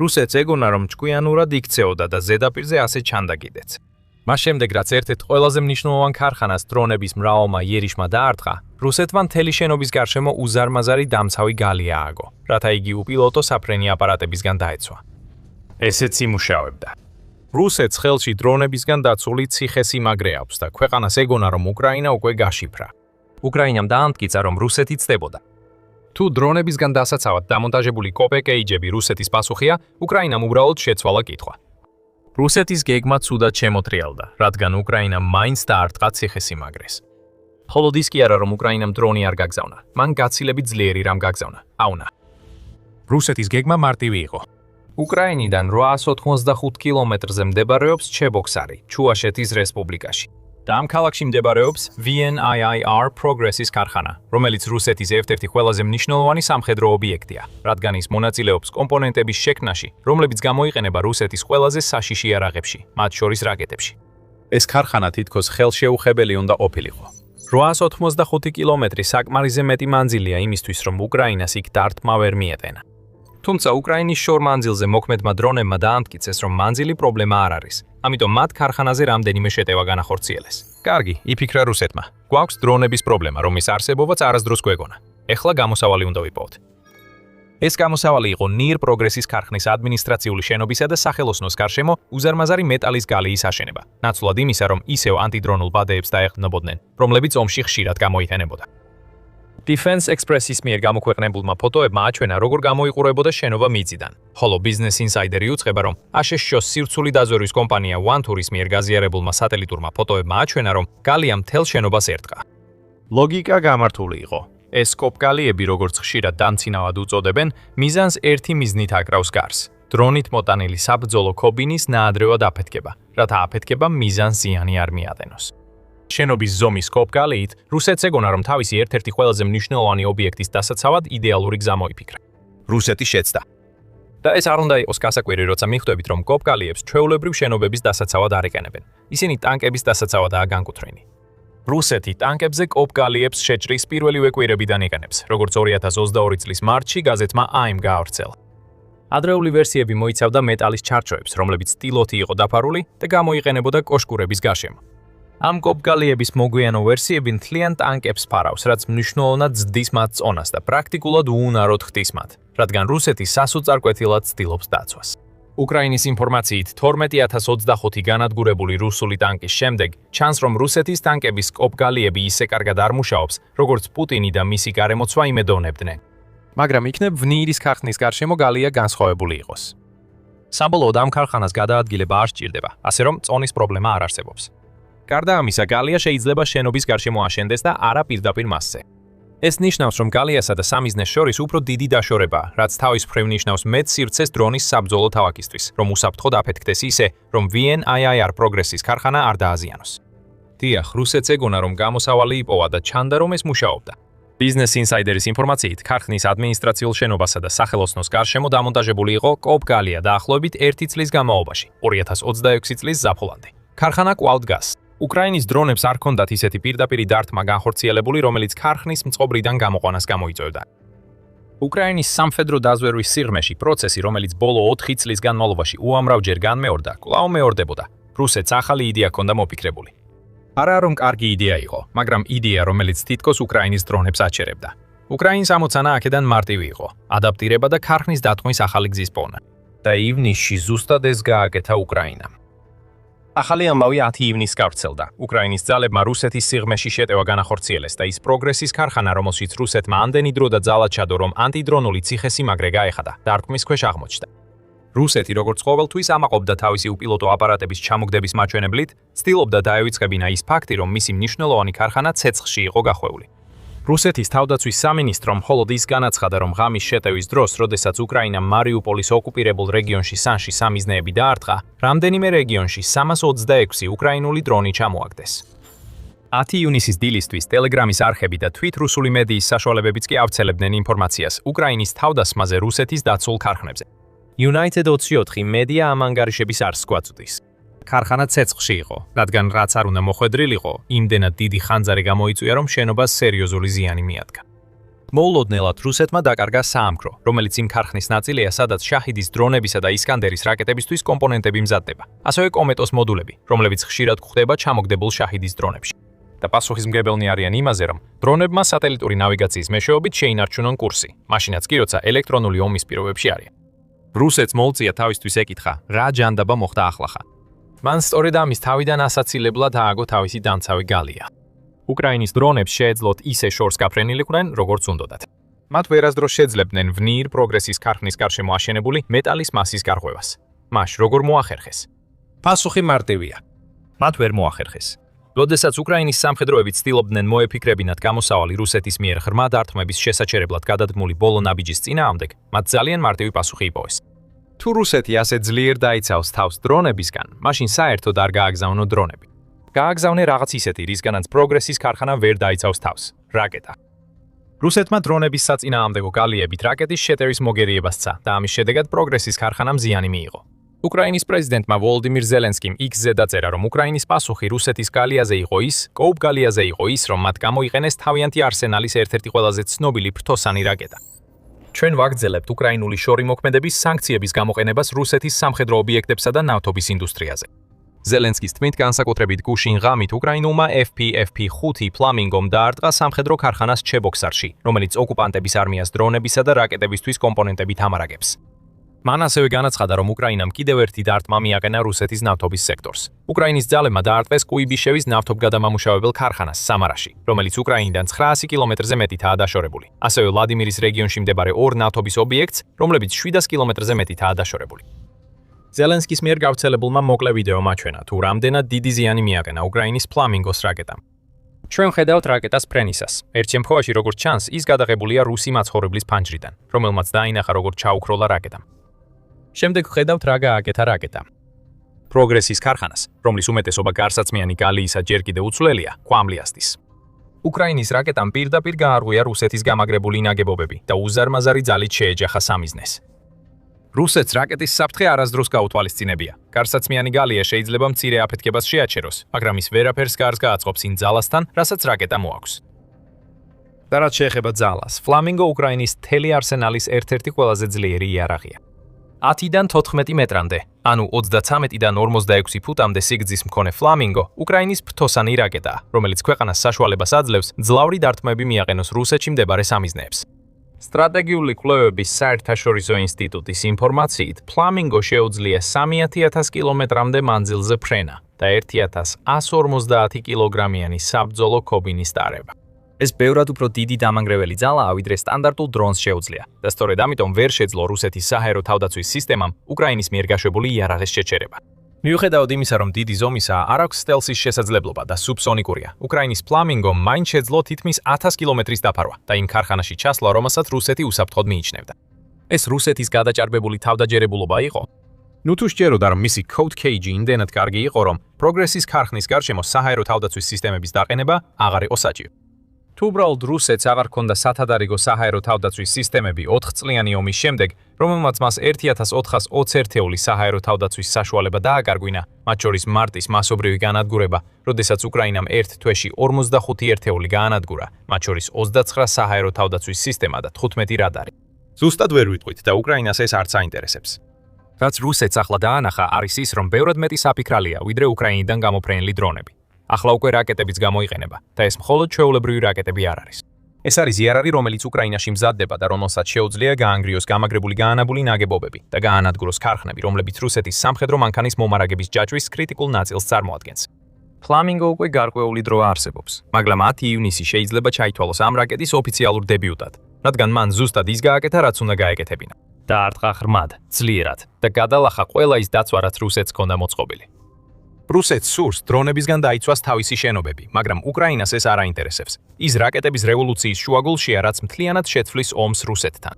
რუსეთს ეგონა, რომ ჭკვიანურად იქცეოდა და ზედაპირზე ასე ჩანდა კიდეც. მას შემდეგ, რაც ერთ-ერთ ყველაზე მნიშვნელოვან ქარხანას დრონების მრავალმა იერიშმა დაარტყა, რუსეთმა მთელი შენობის გარშემო უზარმაზარი დამცავი გალი ააგო, რათა იგი უპილოტო საფრენი აპარატებისგან დაეცვა. ესეც იმუშავებდა. რუსეთს ხელში დრონებისგან დაცული ციხე-სიმაგრე აქვს და ქვეყანას ეგონა, რომ უკრაინა უკვე გაშიფრა. უკრაინამ დაამტკიცა, რომ რუსეთი ცდებოდა. თუ დრონებისგან დასაცავად დამონტაჟებული კოპეკეიჯები რუსეთის პასუხია, უკრაინამ უბრალოდ შეცვალა კითხვა. რუსეთის გეგმა ცუდად შემოტრიალდა, რადგან უკრაინამ მაინც დაარტყა ციხე-სიმაგრეს. მხოლოდ ის კი არა, რომ უკრაინამ დრონი არ გაგზავნა, მან გაცილებით ძლიერი რამ გაგზავნა, აუნა. რუსეთის გეგმა მარტივი იყო. უკრაინიდან 885 კილომეტრზე მდებარეობს ჩებოქსარი, ჩუაშეთის რესპუბლიკაში. და ამ ქალაქში მდებარეობს VNIIR Progress-ის ქარხანა, რომელიც რუსეთის ერთ-ერთი ყველაზე მნიშვნელოვანი სამხედრო ობიექტია, რადგან ის მონაწილეობს კომპონენტების შექმნაში, რომლებიც გამოიყენება რუსეთის ყველაზე საშიში იარაღებში, მათ შორის რაკეტებში. ეს ქარხანა თითქოს ხელშეუხებელი უნდა ყოფილიყო. 885 კილომეტრი საკმარისზე მეტი მანძილია იმისთვის, რომ უკრაინას იქ დარტყმა ვერ მიეტენა. თუმცა უკრაინის შორ მანძილზე მოქმედმა დრონებმა დაამტკიცეს, რომ მანძილი პრობლემა არ არის. ამიტომ მათ ქარხანაზე რამდენიმე შეტევა განახორციელეს. კარგი, იფიქრა რუსეთმა. გვაქვს დრონების პრობლემა, რომლის არსებობაც არასდროს გვეგონა. ეხლა გამოსავალი უნდა ვიპოვოთ. ეს გამოსავალი იყო ნირ პროგრესის ქარხნის ადმინისტრაციული შენობისა და სახელოსნოს გარშემო უზარმაზარი მეტალის გალიის აშენება. ნაცვლად იმისა, რომ ისევ ანტიდრონულ ბადეებს დაეყრდნობოდნენ, რომლებიც ომში ხშირად გამოიყენებოდა. Defense Express-ის მიერ გამოქვეყნებულმა ფოტოებმა აჩვენა, როგორ გამოიყურებოდა შენობა მიწიდან. ხოლო Business Insider-ი უწყება, რომ ASHS-ს სირცული დაზვერვის კომპანია OneTour-ის მიერ გაზიარებულმა სატელიტურმა ფოტოებმა აჩვენა, რომ გალია მთელ შენობას ერტყა. ლოგიკა გამართული იყო. ეს კოპკალიები, როგორც ხშირად დამცინავად უწოდებენ, მიზანს ერთი მიზნით აკრავს გარს. დრონით მოტანილი საბრძოლო ქობინის ნაადრევად აფეთქება, რათა აფეთქება მიზანს ზიანი არ მიატენოს. შენობის ზომის კოპკალიით რუსეთს ეგონა, რომ თავისი ერთ-ერთი ყველაზე მნიშვნელოვანი ობიექტის დასაცავად იდეალური გზა მოიფიქრა. რუსეთი შეცდა. და ეს არ უნდა იყოს გასაკვირი, როცა მიხვდებით, რომ კოპკალიებს ჩვეულებრივ შენობების დასაცავად არ იყენებენ. ისინი ტანკების დასაცავადაა განკუთვნილი. რუსეთი ტანკებზე კოპკალიებს შეჭრის პირველივე კვირებიდან იყენებს, როგორც 2022 წლის მარტში გაზეთმა AIM გაავრცელა. ადრეული ვერსიები მოიცავდა მეტალის ჩარჩოებს, რომლებიც სტილოთი იყო დაფარული და გამოიყენებოდა კოშკურების გარშემო. ამ კოპკალიების მოგვიანო ვერსიები მთლიან ტანკებს ფარავს, რაც მნიშვნელოვნად ზრდის მათ წონას და პრაქტიკულად უუნაროდ ხდის მათ, რადგან რუსეთი სასოწარკვეთილად ცდილობს დაცვას. უკრაინის ინფორმაციით 12025 განადგურებული რუსული ტანკის შემდეგ ჩანს, რომ რუსეთის ტანკების კოპკალიები ისე კარგად არ მუშაობს, როგორც პუტინი და მისი გარემოცვა იმედოვნებდნენ. მაგრამ იქნებ ვნირის ქარხნის გარშემო გალია განსხვავებული იყოს. საბოლოოდ ამ ქარხანას გადაადგილება არ სჭირდება, ასე რომ წონის პრობლემა არ არსებობს. გარდა ამისა, გალია შეიძლება შენობის გარშემო აშენდეს და არა პირდაპირ მასზე. ეს ნიშნავს, რომ გალიასა და სამიზნეს შორის უფრო დიდი დაშორებაა, რაც თავის მხრივ ნიშნავს მეტ სივრცეს დრონის საბრძოლო თავაკისთვის, რომ უსაფრთხოდ აფეთქდეს ისე, რომ VNIIR Progress-ის ქარხანა არ დააზიანოს. დიახ, რუსეთს ეგონა, რომ გამოსავალი იპოვა და ჩანდა, რომ ეს მუშაობდა. Business Insider-ის ინფორმაციით, ქარხნის ადმინისტრაციულ შენობასა და სახელოსნოს გარშემო დამონტაჟებული იყო კოპკალია დაახლოებით 1 წლის განმავლობაში, 2026 წლის ზაფხულამდე. ქარხანა კვლავ დგას. უკრაინის დრონებს არ ჰქონდათ ისეთი პირდაპირი დარტყმა განხორციელებული, რომელიც ქარხნის მწყობრიდან გამოყვანას გამოიწვევდა. უკრაინის სამხედრო დაზვერვის სიღრმეში პროცესი, რომელიც ბოლო 4 წლის განმავლობაში უამრავჯერ განმეორდა, კვლავ მეორდებოდა. რუსეთს ახალი იდეა ჰქონდა მოფიქრებული. არა რომ კარგი იდეა იყო, მაგრამ იდეა, რომელიც თითქოს უკრაინის დრონებს აჩერებდა. უკრაინის ამოცანა აქედან მარტივი იყო: ადაპტირება და ქარხნის დატყმის ახალი გზის პოვნა. და ივნისში ზუსტად ეს გააკეთა უკრაინამ. ახალი ამბავი 10 ივნისს გავრცელდა. უკრაინის ძალებმა რუსეთის სიღრმეში შეტევა განახორციელეს და ის პროგრესის ქარხანა, რომელშიც რუსეთმა ამდენი დრო და ძალა ჩადო, რომ ანტიდრონული ციხე-სიმაგრე გაეხადა, დარტყმის ქვეშ აღმოჩნდა. რუსეთი, როგორც ყოველთვის, ამაყობდა თავისი უპილოტო აპარატების ჩამოგდების მაჩვენებლით, ცდილობდა დაევიწყებინა ის ფაქტი, რომ მისი მნიშვნელოვანი ქარხანა ცეცხლში იყო გახვეული. რუსეთის თავდაცვის სამინისტრომ მხოლოდ ის განაცხადა, რომ ღამის შეტევის დროს, როდესაც უკრაინამ მარიუპოლის ოკუპირებულ რეგიონში სანში სამიზნეები დაარტყა, რამდენიმე რეგიონში 326 უკრაინული დრონი ჩამოაგდეს. 10 ივნისის დილისთვის Telegram-ის არხები და თვით რუსული მედიის საშუალებებიც კი ავრცელებდნენ ინფორმაციას უკრაინის თავდასხმაზე რუსეთის დაცულ ქარხნებზე. United 24 მედია ამ ანგარიშების არსს გვაწვდის. ქარხანა ცეცხლში იყო, რადგან რაც არ უნდა მოხვედრილიყო, იმდენად დიდი ხანძარი გამოიწვია, რომ შენობას სერიოზული ზიანი მიადგა. მოულოდნელად რუსეთმა დაკარგა საამქრო, რომელიც იმ ქარხნის ნაწილია, სადაც შაჰიდის დრონებისა და ისკანდერის რაკეტებისთვის კომპონენტები მზადდება. ასევე კომეტოს მოდულები, რომლებიც ხშირად გვხვდება ჩამოგდებულ შაჰიდის დრონებში. და პასუხისმგებელნი არიან იმაზე, რომ დრონებმა სატელიტური ნავიგაციის მეშვეობით შეინარჩუნონ კურსი, მაშინაც კი როცა ელექტრონული ომის პირობებში არიან. რუსეთს მოუწია თავისთვის ეკითხა, რა ჯანდაბა მოხდა ახლახან. მან სწორედ ამის თავიდან ასაცილებლად ააგო თავისი დამცავი გალია. უკრაინის დრონებს შეეძლოთ ისე შორს გაფრენილიყვნენ, როგორც უნდოდათ. მათ ვერასდროს შეძლებდნენ ვნიერ პროგრესის ქარხნის გარშემო აშენებული მეტალის მასის გარღვევას. მაშ როგორ მოახერხეს? პასუხი მარტივია. მათ ვერ მოახერხეს. როდესაც უკრაინის სამხედროები ცდილობდნენ მოეფიქრებინათ გამოსავალი რუსეთის მიერ ღრმა დარტყმების შესაჩერებლად გადადგმული ბოლო ნაბიჯის წინააღმდეგ, მათ ძალიან მარტივი პასუხი იპოვეს. თუ რუსეთი ასე ძლიერ დაიცავს თავს დრონებისგან, მაშინ საერთოდ არ გააგზავნო დრონები. გააგზავნე რაღაც ისეთი, რისგანაც პროგრესის ქარხანა ვერ დაიცავს თავს, რაკეტა. რუსეთმა დრონების საწინააღმდეგო გალიებით რაკეტის შეტევის მოგერიება სცა და ამის შედეგად პროგრესის ქარხანამ ზიანი მიიღო. უკრაინის პრეზიდენტმა ვოლოდიმირ ზელენსკიმ X-ზე დაწერა, რომ უკრაინის პასუხი რუსეთის გალიაზე იყო ის, კოუპ გალიაზე იყო ის, რომ მათ გამოიყენეს თავიანთი არსენალის ერთ-ერთი ყველაზე ცნობილი ფრთოსანი რაკეტა. ჩვენ ვაგრძელებთ უკრაინული შორი მოქმედების სანქციების გამოყენებას რუსეთის სამხედრო ობიექტებსა და ნავთობის ინდუსტრიაზე. ზელენსკის თქმით, განსაკუთრებით გუშინ ღამით უკრაინულმა FPV-5 ფლამინგომ დაარტყა სამხედრო ქარხანას ჩებოქსარში, რომელიც ოკუპანტების არმიას დრონებისა და რაკეტებისთვის კომპონენტებით ამარაგებს. მან ასევე განაცხადა, რომ უკრაინამ კიდევ ერთი დარტყმა მიაყენა რუსეთის ნავთობის სექტორს. უკრაინის ძალებმა დაარტყეს კუიბიშევის ნავთობგადამამუშავებელ ქარხანას სამარაში, რომელიც უკრაინიდან 900 კილომეტრზე მეტითაა დაშორებული. ასევე ვლადიმირის რეგიონში მდებარე ორ ნავთობის ობიექტს, რომლებიც 700 კილომეტრზე მეტითაა დაშორებული. ზელენსკის მიერ გავრცელებულმა მოკლე ვიდეო მაჩვენა, თუ რამდენად დიდი ზიანი მიაყენა უკრაინის ფლამინგოს რაკეტამ. ჩვენ ვხედავთ რაკეტას ფრენისას. ერთ შემთხვევაში, როგორც ჩანს, ის გადაღებულია რუსი მაცხოვრებლის ფანჯრიდან, რომელმაც დაინახა, როგორც ჩაუქროლა რაკეტამ. შემდეგ ვხედავთ რა გააკეთა რაკეტამ. პროგრესის ქარხანას, რომლის უმეტესობა გარსაცმიანი გალიისა ჯერ კიდევ უცვლელია, კვამლიასტის. უკრაინის რაკეტამ პირდაპირ გაარღვია რუსეთის გამაგრებული ნაგებობები და უზარმაზარი ძალით შეეჯახა სამიზნეს. რუსეთს რაკეტის საფრთხე არასდროს გაუთვალისწინებია. გარსაცმიანი გალია შეიძლება მცირე აფეთქებას შეაჩეროს, მაგრამ ის ვერაფერს გარს გააწყობს იმ ძალასთან, რასაც რაკეტა მოაქვს. და რაც შეეხება ძალას, ფლამინგო უკრაინის მთელი არსენალის ერთ-ერთი ყველაზე ძლიერი იარაღია. 10-დან 14 მეტრამდე, ანუ 33-დან 46 ფუტამდე სიგრძის მქონე ფლამინგო უკრაინის ფრთოსანი რაკეტაა, რომელიც ქვეყანას საშუალებას აძლევს ძლავრი დარტყმები მიაყენოს რუსეთში მდებარე სამიზნეებს. სტრატეგიული კვლევების საერთაშორისო ინსტიტუტის ინფორმაციით, ფლამინგო შეუძლია 3000 კილომეტრამდე მანძილზე ფრენა და 1150 კილოგრამიანი საბრძოლო ქობინის ტარება. ეს ბევრად უფრო დიდი დამანგრეველი ძალაა, ვიდრე სტანდარტულ დრონს შეუძლია და სწორედ ამიტომ ვერ შეძლო რუსეთის საჰაერო თავდაცვის სისტემამ უკრაინის მიერ გაშვებული იარაღის შეჩერება. მიუხედავად იმისა, რომ დიდი ზომისაა, არ აქვს სტელსის შესაძლებლობა და სუბსონიკურია, უკრაინის ფლამინგომ მაინც შეძლო თითქმის 1000 კილომეტრის დაფარვა და იმ ქარხანაში ჩასვლა, რომელსაც რუსეთი უსაფრთხოდ მიიჩნევდა. ეს რუსეთის გადაჭარბებული თავდაჯერებულობა იყო? ნუ თუ სჯეროდა, რომ მისი Code KG იმდენად კარგი იყო, რომ პროგრესის ქარხნის გარშემო საჰაერო თავდაცვის სისტემების დაყენება აღარ იყო საჭირო. თუ უბრალოდ რუსეთს აღარ ჰქონდა სათადარიგო საჰაერო თავდაცვის სისტემები 4 წლიანი ომის შემდეგ, რომელმაც მას 1420 ერთეული საჰაერო თავდაცვის საშუალება დააკარგვინა, მათ შორის მარტის მასობრივი განადგურება, როდესაც უკრაინამ ერთ თვეში 45 ერთეული გაანადგურა, მათ შორის 29 საჰაერო თავდაცვის სისტემა და 15 რადარი. ზუსტად ვერ ვიტყვით და უკრაინას ეს არც აინტერესებს. რაც რუსეთს ახლა დაანახა, არის ის, რომ ბევრად მეტი საფიქრალია, ვიდრე უკრაინიდან გამოფრენილი დრონები. ახლა უკვე რაკეტებიც გამოიყენება და ეს მხოლოდ ჩვეულებრივი რაკეტები არ არის. ეს არის იარაღი, რომელიც უკრაინაში მზადდება და რომელსაც შეუძლია გაანგრიოს გამაგრებული გაანაბული ნაგებობები და გაანადგუროს ქარხნები, რომლებიც რუსეთის სამხედრო მანქანის მომარაგების ჯაჭვის კრიტიკულ ნაწილს წარმოადგენს. ფლამინგო უკვე გარკვეული დრო არსებობს, მაგრამ 10 ივნისი შეიძლება ჩაითვალოს ამ რაკეტის ოფიციალურ დებიუტად, რადგან მან ზუსტად ის გააკეთა, რაც უნდა გაეკეთებინა. დაარტყა ღრმად, ძლიერად და გადალახა ყველა ის დაცვა, რაც რუსეთს ჰქონდა მოწყობილი. რუსეთს სურს დრონებისგან დაიცვას თავისი შენობები, მაგრამ უკრაინას ეს არ აინტერესებს. ის რაკეტების რევოლუციის შუაგულშია, რაც მთლიანად შეცვლის ომს რუსეთთან.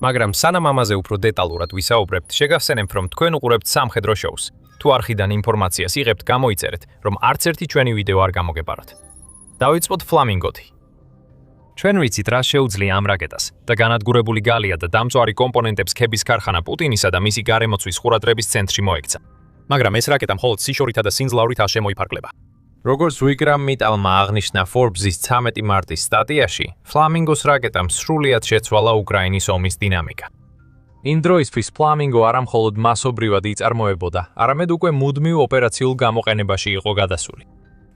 მაგრამ სანამ ამაზე უფრო დეტალურად ვისაუბრებთ, შეგახსენებთ, რომ თქვენ უყურებთ სამხედრო შოუს. თუ არხიდან ინფორმაციას იღებთ, გამოიწერეთ, რომ არც ერთი ჩვენი ვიდეო არ გამოგებაროთ. დავიწყოთ ფლამინგოთი. ჩვენ ვიცით, რა შეუძლია ამ რაკეტას და განადგურებული გალია და დამწვარი კომპონენტებს ქების ქარხანა პუტინისა და მისი გარემოცვის ყურადღების ცენტრში მოექცა. მაგრამ ეს რაკეტა მხოლოდ სიშორითა და სინძლავრით არ შემოიფარგლება. როგორც Wigram Metal-მა აღნიშნა Forbes-ის 13 მარტის სტატიაში, Flamingos რაკეტამ სრულიად შეცვალა უკრაინის ომის დინამიკა. იმ დროისთვის Flamingo არა მხოლოდ მასობრივად იწარმოებოდა, არამედ უკვე მუდმივ ოპერაციულ გამოყენებაში იყო გადასული.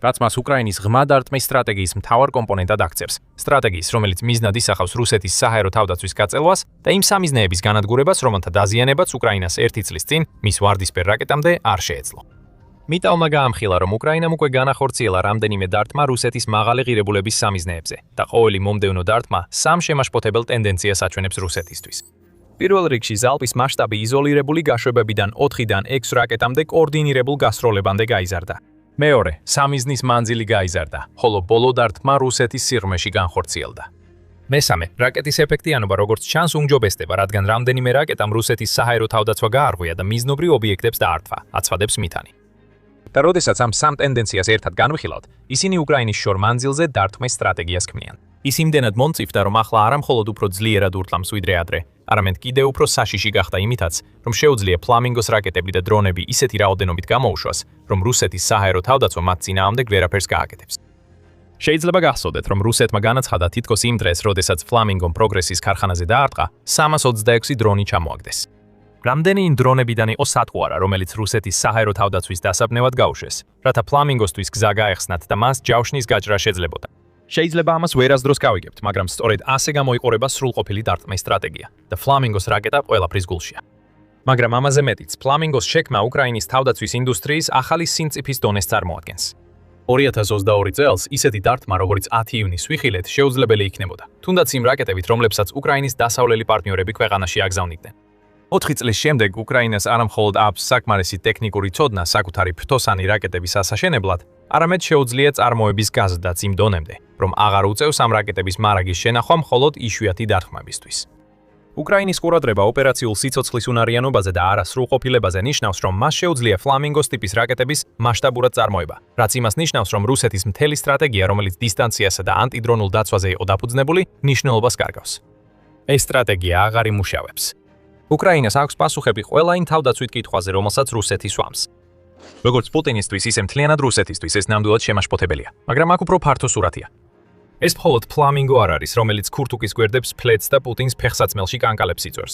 რაც მას უკრაინის ღრმა დარტყმის სტრატეგიის მთავარ კომპონენტად აქცევს. სტრატეგიის, რომელიც მიზნად ისახავს რუსეთის საჰაერო თავდაცვის გაწელვას და იმ სამიზნეების განადგურებას, რომელთა დაზიანებაც უკრაინას ერთი წლის წინ მის ვარდისფერ რაკეტამდე არ შეეძლო. Metal-მა გაამხილა, რომ უკრაინამ უკვე განახორციელა რამდენიმე დარტყმა რუსეთის მაღალი ღირებულების სამიზნეებზე და ყოველი მომდევნო დარტყმა სამ შემაშფოთებელ ტენდენციას აჩვენებს რუსეთისთვის. პირველ რიგში ზალპის მასშტაბი იზოლირებული გაშვებებიდან 4-დან 6 რაკეტამდე კოორდინირებულ გასროლებამდე გაიზარდა. მეორე, სამიზნის მანძილი გაიზარდა, ხოლო ბოლო დარტყმა რუსეთის სიღრმეში განხორციელდა. მესამე, რაკეტის ეფექტიანობა როგორც ჩანს უმჯობესდება, რადგან რამდენიმე რაკეტამ რუსეთის საჰაერო თავდაცვა გაარღვია და მიზნობრივ ობიექტებს დაართვა, აცვადებს მითანი. და როდესაც ამ სამ ტენდენციას ერთად განვიხილავთ, ისინი უკრაინის შორ მანძილზე დარტყმის სტრატეგიას ქმნიან. ის იმდენად მომწიფდა, რომ ახლა არა მხოლოდ უფრო ძლიერად ურტლამს ვიდრე ადრე, არამედ კიდევ უფრო საშიში გახდა იმითაც, რომ შეუძლია Flamingos რაკეტები და დრონები ისეთი რაოდენობით გამოუშვას, რომ რუსეთის საჰაერო თავდაცვა მათ წინააღმდეგ ვერაფერს გააკეთებს. შეიძლება გახსოვდეთ, რომ რუსეთმა განაცხადა თითქოს იმ დღეს, როდესაც Flamingo პროგრესის ქარხანაზე დაარტყა, 326 დრონი ჩამოაგდეს. რამდენი იმ დრონებიდან იყო სატყუ არა, რომელიც რუსეთის საჰაერო თავდაცვის დასაბნევად გაუშვეს, რათა Flamingos-თვის გზა გაეხსნათ და მას ჯავშნის გაჭრა შეძლებოდა. შეიძლება ამას ვერასდროს გავიგებთ, მაგრამ სწორედ ასე გამოიყურება სრულყოფილი დარტყმის სტრატეგია და Flamingos რაკეტა ყველაფრის გულშია. მაგრამ ამაზე მეტიც, Flamingos შექმნა უკრაინის თავდაცვის ინდუსტრიის ახალი სიმწიფის დონეს წარმოადგენს. 2022 წელს ისეთი დარტყმა, როგორც 10 ივნის ვიხილეთ, შეუძლებელი იქნებოდა, თუნდაც იმ რაკეტებით, რომლებსაც უკრაინის დასავლელი პარტნიორები ქვეყანაში აგზავნიდნენ. 4 წლის შემდეგ უკრაინას არა მხოლოდ აქვს საკმარისი ტექნიკური ცოდნა საკუთარი ფრთოსანი რაკეტების ასაშენებლად, არამედ შეუძლია წარმოების გაზრდაც იმ დონემდე, რომ აღარ უწევს ამ რაკეტების მარაგის შენახვა მხოლოდ იშვიათი დარტყმებისთვის. უკრაინის ყურადღება ოპერაციულ სიცოცხლის უნარიანობაზე და არა სრულყოფილებაზე ნიშნავს, რომ მას შეუძლია Flamingos ტიპის რაკეტების მასშტაბურად წარმოება, რაც იმას ნიშნავს, რომ რუსეთის მთელი სტრატეგია, რომელიც დისტანციასა და ანტიდრონულ დაცვაზე იყო დაფუძნებული, მნიშვნელობას კარგავს. ეს სტრატეგია აღარ იმუშავებს. უკრაინას აქვს პასუხები ყველა იმ თავდაცვით კითხვაზე, რომელსაც რუსეთი სვამს. როგორც პუტინისთვის, ისე მთლიანად რუსეთისთვის ეს ნამდვილად შემაშფოთებელია, მაგრამ აქ უფრო ფართო სურათია. ეს მხოლოდ Flamingo არ არის, რომელიც ქურთუკის გვერდებს ფლეთს და პუტინს ფეხსაცმელში კანკალებს იწვევს.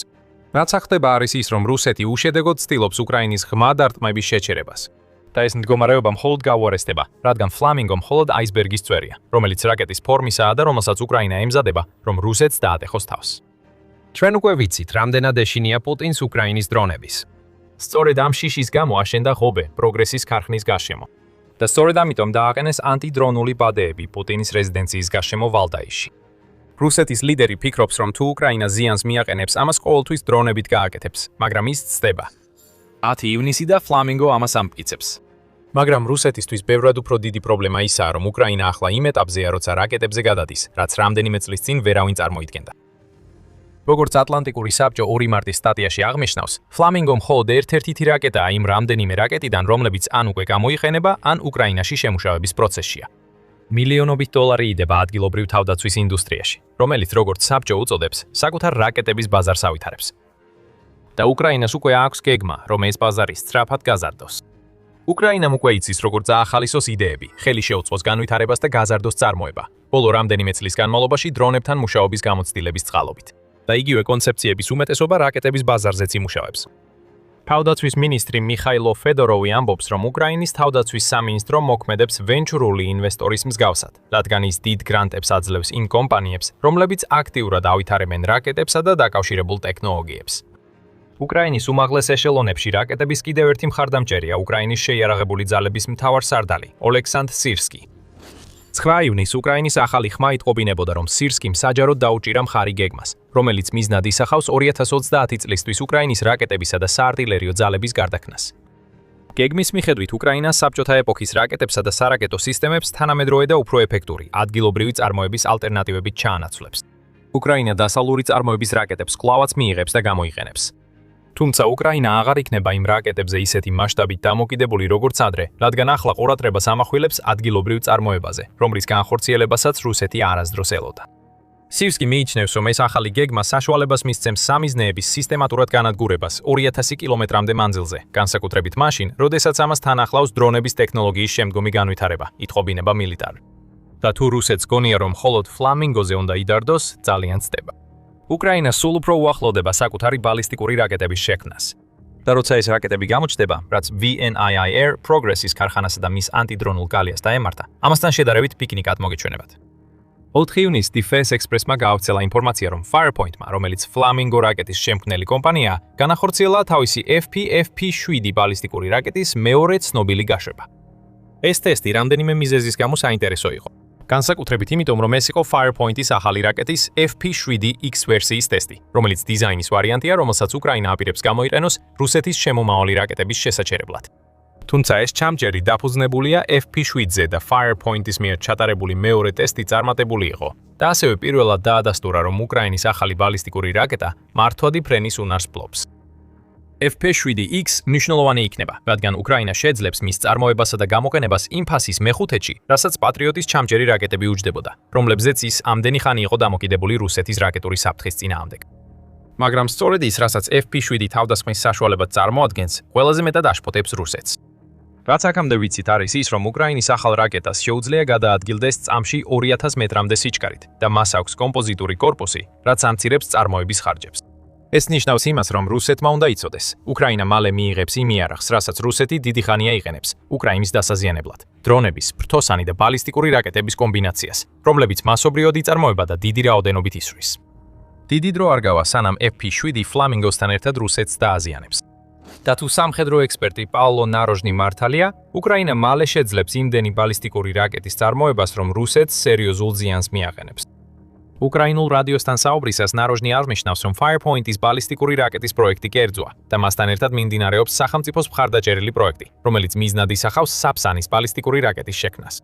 რაც ახდება არის ის, რომ რუსეთი უშედეგოდ ცდილობს უკრაინის ღრმა დარტყმების შეჩერებას. და ეს მდგომარეობა მხოლოდ გაუარესდება, რადგან Flamingo მხოლოდ აისბერგის წვერია, რომელიც რაკეტის ფორმისაა და რომელსაც უკრაინა ემზადება, რომ რუსეთს დაატეხოს თავს. ჩვენ უკვე ვიცით, რამდენად ეშინია პუტინს უკრაინის დრონების. სწორედ ამ შიშის გამო აშენდა ღობე პროგრესის ქარხნის გარშემო. და სწორედ ამიტომ დააყენეს ანტიდრონული ბადეები პუტინის რეზიდენციის გარშემო ვალდაიში. რუსეთის ლიდერი ფიქრობს, რომ თუ უკრაინა ზიანს მიაყენებს, ამას ყოველთვის დრონებით გააკეთებს, მაგრამ ის ცდება. 10 ივნისი და Flamingo ამას ამტკიცებს. მაგრამ რუსეთისთვის ბევრად უფრო დიდი პრობლემა ისაა, რომ უკრაინა ახლა იმ ეტაპზეა, როცა რაკეტებზე გადადის, რაც რამდენიმე წლის წინ ვერავინ წარმოიდგენდა. როგორც ატლანტიკური საბჭო 2 მარტის სტატიაში აღნიშნავს, Flamingo მხოლოდ ერთ-ერთი რაკეტაა იმ რამდენიმე რაკეტიდან, რომლებიც ან უკვე გამოიყენება, ან უკრაინაში შემუშავების პროცესშია. მილიონობით დოლარი იდება ადგილობრივ თავდაცვის ინდუსტრიაში, რომელიც როგორც საბჭო უწოდებს, საკუთარ რაკეტების ბაზარს ავითარებს. და უკრაინას უკვე აქვს გეგმა, რომ ეს ბაზარი სწრაფად გაზარდოს. უკრაინამ უკვე იცის, როგორ წაახალისოს იდეები, ხელი შეუწყოს განვითარებას და გაზარდოს წარმოება, ბოლო რამდენიმე წლის განმავლობაში დრონებთან მუშაობის გამოცდილების წყალობით. და იგივე კონცეფციების უმეტესობა რაკეტების ბაზარზეც იმუშავებს. თავდაცვის მინისტრი მიხაილო ფედოროვი ამბობს, რომ უკრაინის თავდაცვის სამინისტრო მოქმედებს ვენჩურული ინვესტორის მსგავსად, რადგან ის დიდ გრანტებს აძლევს იმ კომპანიებს, რომლებიც აქტიურად ავითარებენ რაკეტებსა და დაკავშირებულ ტექნოლოგიებს. უკრაინის უმაღლეს ეშელონებში რაკეტების კიდევ ერთი მხარდამჭერია უკრაინის შეიარაღებული ძალების მთავარსარდალი ოლექსანდრ სირსკი. 9 ივნის უკრაინის ახალი ხმა იტყობინებოდა, რომ სირსკიმ საჯაროდ დაუჭირა მხარი გეგმას, რომელიც მიზნად ისახავს 2030 წლისთვის უკრაინის რაკეტებისა და საარტილერიო ძალების გარდაქმნას. გეგმის მიხედვით უკრაინა საბჭოთა ეპოქის რაკეტებსა და სარაკეტო სისტემებს თანამედროვე და უფრო ეფექტური, ადგილობრივი წარმოების ალტერნატივებით ჩაანაცვლებს. უკრაინა დასავლური წარმოების რაკეტებს კვლავაც მიიღებს და გამოიყენებს. თუმცა უკრაინა აღარ იქნება იმ რაკეტებზე ისეთი მასშტაბით დამოკიდებული როგორც ადრე, რადგან ახლა ყურადღებას ამახვილებს ადგილობრივ წარმოებაზე, რომლის განხორციელებასაც რუსეთი არასდროს ელოდა. სივსკი მიიჩნევს, რომ ეს ახალი გეგმა საშუალებას მისცემს სამიზნეების სისტემატურად განადგურებას 2000 კილომეტრამდე მანძილზე, განსაკუთრებით მაშინ, როდესაც ამას თან ახლავს დრონების ტექნოლოგიის შემდგომი განვითარება, ითხოვინება მილიტარი. და თუ რუსეთს გონია, რომ მხოლოდ ფლამინგოზე უნდა იდარდოს, ძალიან ცდება. უკრაინა სულ უფრო უახლოვდება საკუთარი ბალისტიკური რაკეტების შექმნას. და როცა ეს რაკეტები გამოჩნდება, რაც VNIIR Progress-ის ქარხანასა და მის ანტიდრონულ გალიას დაემართა, ამასთან შედარებით პიკნიკად მოგეჩვენებათ. 4 ივნისს Defense Express-მა გაავრცელა ინფორმაცია, რომ Firepoint-მა, რომელიც Flamingo რაკეტის შემქმნელი კომპანია, განახორციელა თავისი FPFP-7 ბალისტიკური რაკეტის მეორე ცნობილი გაშვება. ეს ტესტი რამდენიმე მიზეზის გამო საინტერესო იყო. განსაკუთრებით იმიტომ, რომ ეს იყო Firepoint-ის ახალი რაკეტის FP7X ვერსიის ტესტი, რომელიც დიზაინის ვარიანტია, რომელსაც უკრაინა აპირებს გამოიყენოს რუსეთის შემომავალი რაკეტების შესაჩერებლად. თუმცა ეს ჩამჯერი დაფუძნებულია FP7-ზე და Firepoint-ის მიერ ჩატარებული მეორე ტესტი წარმატებული იყო. და ასევე პირველად დაადასტურა, რომ უკრაინის ახალი ბალისტიკური რაკეტა მართვადი ფრენის უნარს ფლობს. FP7X მნიშვნელოვანი იქნება, რადგან უკრაინა შეძლებს მის წარმოებასა და გამოყენებას იმ ფასის მეხუთეში, რასაც პატრიოტის ჩამჯერი რაკეტები უჯდებოდა, რომლებზეც ის ამდენი ხანი იყო დამოკიდებული რუსეთის რაკეტური საფრთხის წინააღმდეგ. მაგრამ სწორედ ის, რასაც FP7 თავდასხმის საშუალებად წარმოადგენს, ყველაზე მეტად აშფოთებს რუსეთს. რაც აქამდე ვიცით არის ის, რომ უკრაინის ახალ რაკეტას შეუძლია გადაადგილდეს წამში 2000 მეტრამდე სიჩქარით და მას აქვს კომპოზიტური კორპუსი, რაც ამცირებს წარმოების ხარჯებს. ეს ნიშნავს იმას, რომ რუსეთმა უნდა იცოდეს, უკრაინა მალე მიიღებს იმ იარაღს, რასაც რუსეთი დიდი ხანია იყენებს უკრაინის დასაზიანებლად, დრონების, ფრთოსანი და ბალისტიკური რაკეტების კომბინაციას, რომლებიც მასობრიოდ იწარმოება და დიდი რაოდენობით ისვრის. დიდი დრო არ გავა, სანამ FP7 Flamingosთან ერთად რუსეთს დააზიანებს. და თუ სამხედრო ექსპერტი პაოლო ნაროჟნი მართალია, უკრაინა მალე შეძლებს იმდენი ბალისტიკური რაკეტის წარმოებას, რომ რუსეთს სერიოზულ ზიანს მიაყენებს. უკრაინულ რადიოსთან საუბრისას ნაროჟნი აღნიშნავს, რომ Firepoint-ის ბალისტიკური რაკეტის პროექტი კერძოა და მასთან ერთად მიმდინარეობს სახელმწიფოს მხარდაჭერილი პროექტი, რომელიც მიზნად ისახავს საფსანის ბალისტიკური რაკეტის შექმნას.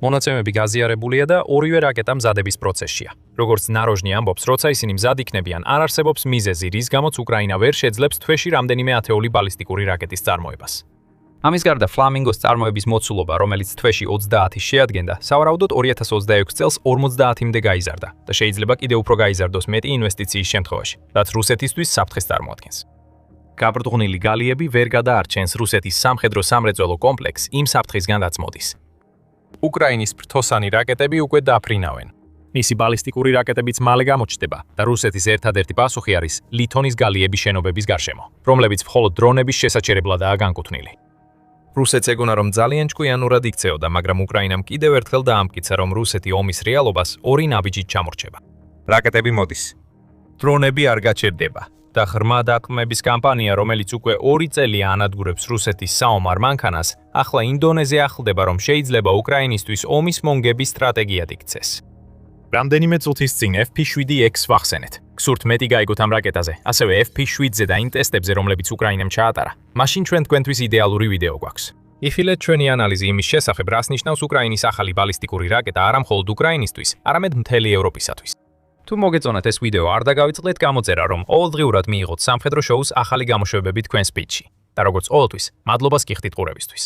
მონაცემები გაზიარებულია და ორივე რაკეტა მზადების პროცესშია. როგორც ნაროჟნი ამბობს, როცა ისინი მზად იქნებიან, არ არსებობს მიზეზი, რის გამოც უკრაინა ვერ შეძლებს თვეში რამდენიმე ათეული ბალისტიკური რაკეტის წარმოებას. ამის გარდა Flamingos წარმოების მოცულობა, რომელიც თვეში 30 შეადგენდა, სავარაუდოდ 2026 წელს 50-მდე გაიზარდა და შეიძლება კიდევ უფრო გაიზარდოს მეტი ინვესტიციის შემთხვევაში, რაც რუსეთისთვის საფრთხეს წარმოადგენს. გაბრტყვნილი გალიები ვერ გადაარჩენს რუსეთის სამხედრო-სამრეწველო კომპლექსს იმ საფრთხისგან, რაც მოდის. უკრაინის ფრთოსანი რაკეტები უკვე დაფრინავენ. მისი ბალისტიკური რაკეტებიც მალე გამოჩნდება და რუსეთის ერთადერთი პასუხი არის ლითონის გალიების შენობების გარშემო, რომლებიც მხოლოდ დრონების შესაჩერებლადაა განკუთვნილი. რუსეთს ეგონა, რომ ძალიან ჭკვიანურად იქცეოდა, მაგრამ უკრაინამ კიდევ ერთხელ დაამტკიცა, რომ რუსეთი ომის რეალობას ორი ნაბიჯით ჩამორჩება. რაკეტები მოდის. დრონები არ გაჩერდება. და ღრმა დათმების კამპანია, რომელიც უკვე 2 წელია ანადგურებს რუსეთის საომარ მანქანას, ახლა ინდონეზია ახლდება, რომ შეიძლება უკრაინისთვის ომის მონგების სტრატეგიად იქცეს. რამდენიმე წუთის წინ FP7X ვახსენეთ. გსურთ მეტი გაიგოთ ამ რაკეტაზე, ასევე FP7-ზე და იმ ტესტებზე, რომლებიც უკრაინამ ჩაატარა. მაშინ ჩვენ თქვენთვის იდეალური ვიდეო გვაქვს. იხილეთ ჩვენი ანალიზი იმის შესახებ, რას ნიშნავს უკრაინის ახალი ბალისტიკური რაკეტა არა მხოლოდ უკრაინისთვის, არამედ მთელი ევროპისათვის. თუ მოგეწონათ ეს ვიდეო, არ დაგავიწყდეთ გამოწერა, რომ ყოველდღიურად მიიღოთ სამხედრო შოუს ახალი გამოშვებები თქვენს ფიდში. და როგორც ყოველთვის, მადლობას გიხდით ყურებისთვის.